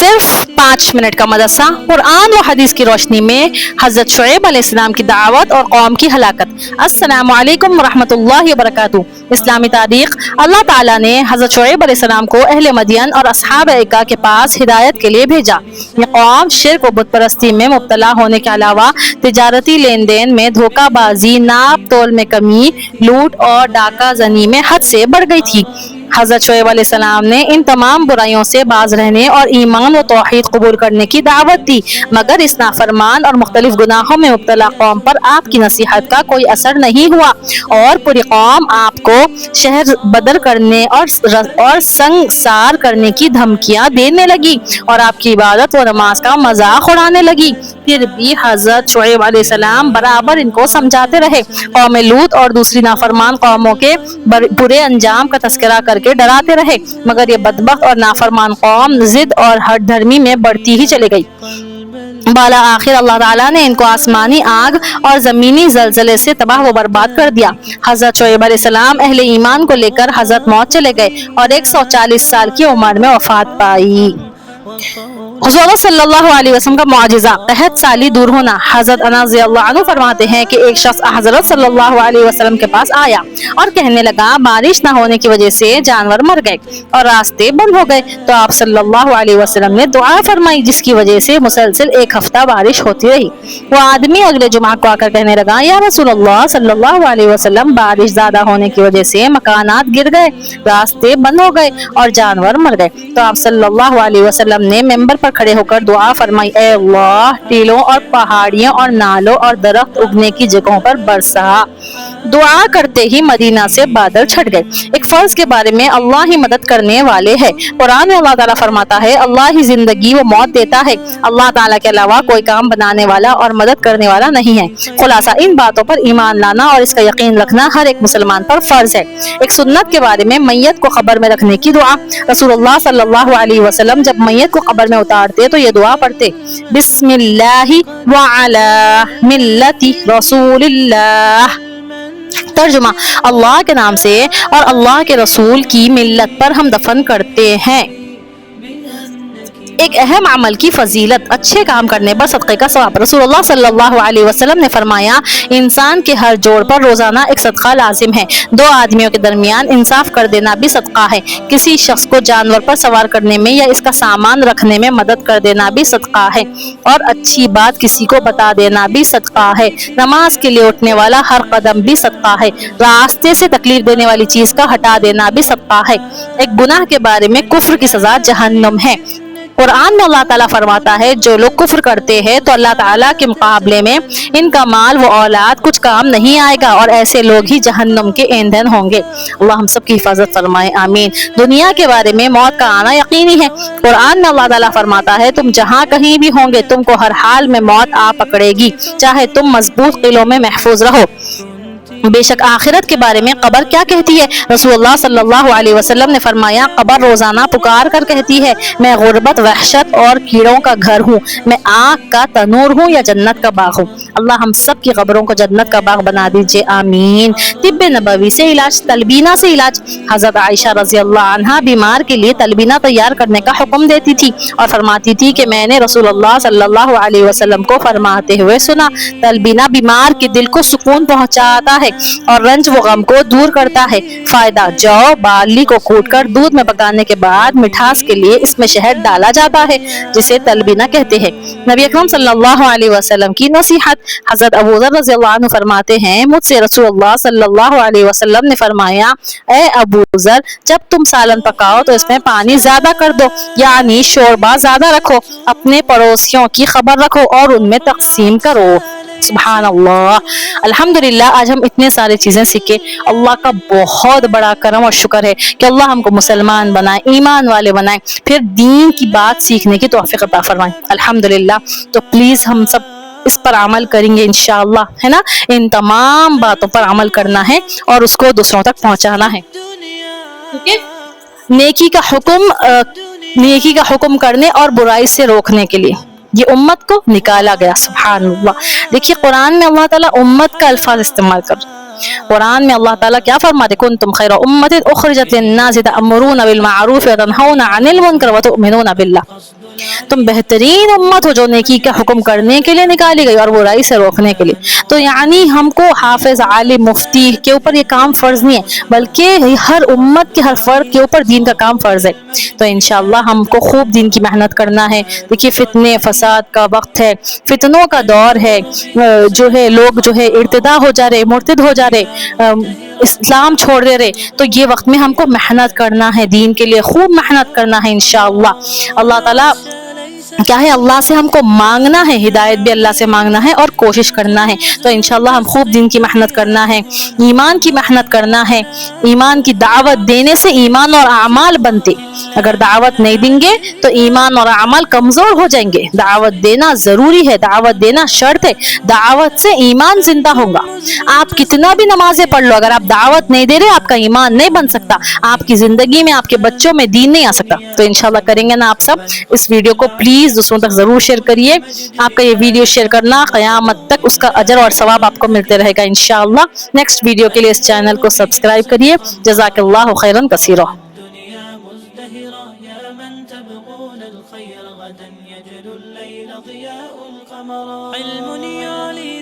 صرف 5 منٹ کا مدرسہ قرآن و حدیث کی روشنی میں حضرت شعیب علیہ السلام کی دعوت اور قوم کی ہلاکت۔ السلام علیکم ورحمۃ اللہ وبرکاتہ۔ اسلامی تاریخ۔ اللہ تعالیٰ نے حضرت شعیب علیہ السلام کو اہل مدین اور اصحاب ایکا کے پاس ہدایت کے لیے بھیجا۔ یہ قوم شرک و بت پرستی میں مبتلا ہونے کے علاوہ تجارتی لین دین میں دھوکہ بازی، ناپ تول میں کمی، لوٹ اور ڈاکہ زنی میں حد سے بڑھ گئی تھی۔ حضرت شعیب علیہ السلام نے ان تمام برائیوں سے باز رہنے اور ایمان و توحید قبول کرنے کی دعوت دی، مگر اس نافرمان اور مختلف گناہوں میں مبتلا قوم پر آپ کی نصیحت کا کوئی اثر نہیں ہوا اور پوری قوم آپ کو شہر بدر کرنے اور سنگسار کرنے کی دھمکیاں دینے لگی اور آپ کی عبادت و نماز کا مذاق اڑانے لگی۔ پھر بھی حضرت شعیب علیہ السلام برابر ان کو سمجھاتے رہے۔ قوم لوط اور دوسری نافرمان قوموں کے برے انجام کا تذکرہ کر کے ڈراتے رہے، مگر یہ بدبخت اور نافرمان قوم ضد اور ہٹ دھرمی میں بڑھتی ہی چلی گئی۔ بالا آخر اللہ تعالیٰ نے ان کو آسمانی آگ اور زمینی زلزلے سے تباہ و برباد کر دیا۔ حضرت شعیب علیہ السلام اہل ایمان کو لے کر حضرت موت چلے گئے اور 140 سال کی عمر میں وفات پائی۔ حضور صلی اللہ علیہ وسلم کا معجزہ، قحط سالی دور ہونا۔ حضرت انس رضی اللہ عنہ فرماتے ہیں کہ ایک شخص حضرت صلی اللہ علیہ وسلم کے پاس آیا اور کہنے لگا بارش نہ ہونے کی وجہ سے جانور مر گئے اور راستے بند ہو گئے، تو آپ صلی اللہ علیہ وسلم نے دعا فرمائی جس کی وجہ سے مسلسل 1 ہفتہ بارش ہوتی رہی۔ وہ آدمی اگلے جمعہ کو آ کر کہنے لگا یا رسول اللہ صلی اللہ علیہ وسلم، بارش زیادہ ہونے کی وجہ سے مکانات گر گئے، راستے بند ہو گئے اور جانور مر گئے، تو آپ صلی اللہ علیہ وسلم نے ممبر پر کھڑے ہو کر دعا فرمائی اے اللہ، ٹیلوں اور پہاڑیوں اور نالوں اور درخت اگنے کی جگہوں پر برسا۔ دعا کرتے ہی مدینہ سے بادل چھٹ گئے۔ ایک فرض کے بارے میں اللہ ہی مدد کرنے والے ہے۔ قرآن میں اللہ تعالیٰ فرماتا ہے اللہ ہی زندگی و موت دیتا ہے، اللہ تعالیٰ کے علاوہ کوئی کام بنانے والا اور مدد کرنے والا نہیں ہے۔ خلاصہ ان باتوں پر ایمان لانا اور اس کا یقین رکھنا ہر ایک مسلمان پر فرض ہے۔ ایک سنت کے بارے میں میت کو قبر میں رکھنے کی دعا۔ رسول اللہ صلی اللہ علیہ وسلم جب میت کو قبر میں اتارتے تو یہ دعا پڑھتے بسم اللہ وعلی ملت رسول اللہ۔ ترجمہ، اللہ کے نام سے اور اللہ کے رسول کی ملت پر ہم دفن کرتے ہیں۔ ایک اہم عمل کی فضیلت، اچھے کام کرنے پر صدقے کا ثواب۔ رسول اللہ صلی اللہ علیہ وسلم نے فرمایا انسان کے ہر جوڑ پر روزانہ ایک صدقہ لازم ہے۔ 2 آدمیوں کے درمیان انصاف کر دینا بھی صدقہ ہے۔ کسی شخص کو جانور پر سوار کرنے میں یا اس کا سامان رکھنے میں مدد کر دینا بھی صدقہ ہے اور اچھی بات کسی کو بتا دینا بھی صدقہ ہے۔ نماز کے لیے اٹھنے والا ہر قدم بھی صدقہ ہے۔ راستے سے تکلیف دینے والی چیز کا ہٹا دینا بھی صدقہ ہے۔ ایک گناہ کے بارے میں کفر کی سزا جہنم ہے۔ قرآن میں اللہ تعالیٰ فرماتا ہے جو لوگ کفر کرتے ہیں تو اللہ تعالیٰ کے مقابلے میں ان کا مال و اولاد کچھ کام نہیں آئے گا اور ایسے لوگ ہی جہنم کے ایندھن ہوں گے۔ اللہ ہم سب کی حفاظت فرمائے، آمین۔ دنیا کے بارے میں موت کا آنا یقینی ہے۔ قرآن میں اللہ تعالیٰ فرماتا ہے تم جہاں کہیں بھی ہوں گے تم کو ہر حال میں موت آ پکڑے گی، چاہے تم مضبوط قلعوں میں محفوظ رہو۔ بے شک آخرت کے بارے میں قبر کیا کہتی ہے؟ رسول اللہ صلی اللہ علیہ وسلم نے فرمایا قبر روزانہ پکار کر کہتی ہے میں غربت، وحشت اور کیڑوں کا گھر ہوں، میں آگ کا تنور ہوں یا جنت کا باغ ہوں۔ اللہ ہم سب کی قبروں کو جنت کا باغ بنا دیجئے، آمین۔ طب نبوی سے علاج، تلبینہ سے علاج۔ حضرت عائشہ رضی اللہ عنہا بیمار کے لیے تلبینہ تیار کرنے کا حکم دیتی تھی اور فرماتی تھی کہ میں نے رسول اللہ صلی اللہ علیہ وسلم کو فرماتے ہوئے سنا تلبینہ بیمار کے دل کو سکون پہنچاتا ہے اور رنج و غم کو دور کرتا ہے۔ فائدہ، جو بارلی کو کوٹ کر دودھ میں پکانے کے بعد مٹھاس کے لیے اس میں شہد ڈالا جاتا ہے جسے تلبینہ کہتے ہیں۔ نبی اکرم صلی اللہ علیہ وسلم کی نصیحت۔ حضرت ابو ذر رضی اللہ عنہ فرماتے ہیں مجھ سے رسول اللہ صلی اللہ علیہ وسلم نے فرمایا اے ابو ذر جب تم سالن پکاؤ تو اس میں پانی زیادہ کر دو، یعنی شوربہ زیادہ رکھو، اپنے پڑوسیوں کی خبر رکھو اور ان میں تقسیم کرو۔ سبحان اللہ، الحمدللہ آج ہم اتنے سارے چیزیں سیکھے۔ اللہ کا بہت بڑا کرم اور شکر ہے کہ اللہ ہم کو مسلمان بنائے، ایمان والے بنائے، پھر دین کی بات سیکھنے کی توفیق عطا فرمائے، الحمدللہ۔ تو پلیز ہم سب اس پر عمل کریں گے انشاءاللہ، ہے نا؟ ان تمام باتوں پر عمل کرنا ہے اور اس کو دوسروں تک پہنچانا ہے، ٹھیک ہے؟ نیکی کا حکم کرنے اور برائی سے روکنے کے لیے یہ امت کو نکالا گیا، سبحان اللہ۔ دیکھیے قرآن میں اللہ تعالیٰ امت کا الفاظ استعمال کر، قرآن میں اللہ تعالیٰ کیا فرماتے کنتم خیر امت اخرجت للناس تأمرون بالمعروف وتنہون عن المنکر وتؤمنون باللہ۔ تم بہترین امت ہو جو نیکی کا حکم کرنے کے لیے نکالی گئی اور برائی سے روکنے کے لیے. تو یعنی ہم کو حافظ، عالم، مفتی کے اوپر یہ کام فرض نہیں ہے، بلکہ ہر امت کے ہر فرد کے اوپر دین کا کام فرض ہے. تو انشاءاللہ ہم کو خوب دین کی محنت کرنا ہے. دیکھیے فتنے فساد کا وقت ہے، فتنوں کا دور ہے، جو ہے لوگ جو ہے ارتدا ہو جا رہے، مرتد ہو جا رہے، اسلام چھوڑ دے رہے. تو یہ وقت میں ہم کو محنت کرنا ہے، دین کے لیے خوب محنت کرنا ہے انشاءاللہ. اللہ تعالیٰ کیا ہے، اللہ سے ہم کو مانگنا ہے، ہدایت بھی اللہ سے مانگنا ہے اور کوشش کرنا ہے. تو انشاءاللہ ہم خوب دین کی محنت کرنا ہے، ایمان کی محنت کرنا ہے. ایمان کی دعوت دینے سے ایمان اور اعمال بنتے. اگر دعوت نہیں دیں گے تو ایمان اور اعمال کمزور ہو جائیں گے. دعوت دینا ضروری ہے، دعوت دینا شرط ہے. دعوت سے ایمان زندہ ہوگا. آپ کتنا بھی نمازیں پڑھ لو، اگر آپ دعوت نہیں دے رہے آپ کا ایمان نہیں بن سکتا، آپ کی زندگی میں، آپ کے بچوں میں دین نہیں آ سکتا. تو انشاءاللہ کریں گے نا آپ سب. اس ویڈیو کو پلیز دوسروں تک ضرور شیئر کریے. آپ کا یہ ویڈیو شیئر کرنا قیامت تک اس کا اجر اور ثواب آپ کو ملتے رہے گا انشاءاللہ. نیکسٹ ویڈیو کے لیے اس چینل کو سبسکرائب کریے. جزاک اللہ خیرا کثیرا. الدنيا مزدهرة يا من تبغون الخير غدا يجلو الليل ضياء القمر علم يعلينا